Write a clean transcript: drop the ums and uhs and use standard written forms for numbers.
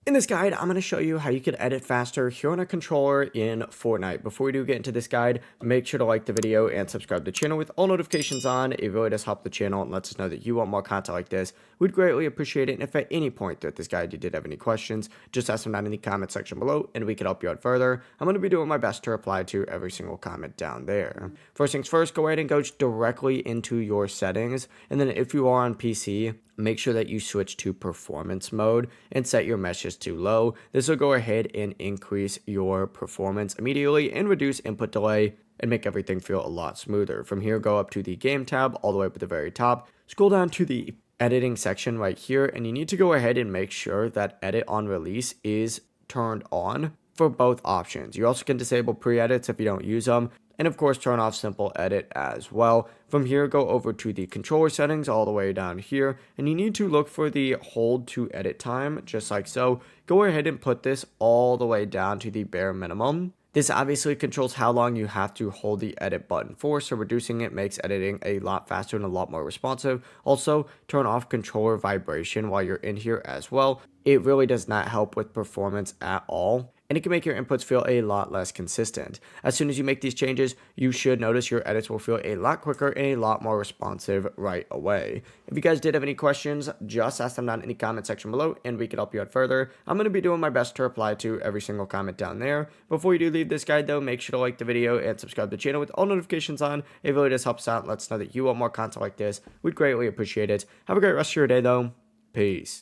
In this guide, I'm going to show you how you can edit faster here on a controller in Fortnite. Before we do get into this guide, make sure to like the video and subscribe to the channel with all notifications on. It really does help the channel and lets us know that you want more content like this. We'd greatly appreciate it. And if at any point throughout this guide you did have any questions, just ask them down in the comment section below and we can help you out further. I'm going to be doing my best to reply to every single comment down there. First things first, go ahead and go directly into your settings. And then if you are on PC, make sure that you switch to performance mode and set your meshes to low. This will go ahead and increase your performance immediately and reduce input delay and make everything feel a lot smoother. From here, go up to the game tab all the way up at the very top. Scroll down to the editing section right here, and you need to go ahead and make sure that edit on release is turned on for both options. You also can disable pre-edits if you don't use them. And of course, turn off simple edit as well. From here, go over to the controller settings all the way down here. And you need to look for the hold to edit time, just like so. Go ahead and put this all the way down to the bare minimum. This obviously controls how long you have to hold the edit button for, so reducing it makes editing a lot faster and a lot more responsive. Also, turn off controller vibration while you're in here as well. It really does not help with performance at all, and it can make your inputs feel a lot less consistent. As soon as you make these changes, you should notice your edits will feel a lot quicker and a lot more responsive right away. If you guys did have any questions, just ask them down in the comment section below and we can help you out further. I'm going to be doing my best to reply to every single comment down there. Before you do leave this guide though, make sure to like the video and subscribe to the channel with all notifications on. It really does help us out and lets us know that you want more content like this. We'd greatly appreciate it. Have a great rest of your day though. Peace.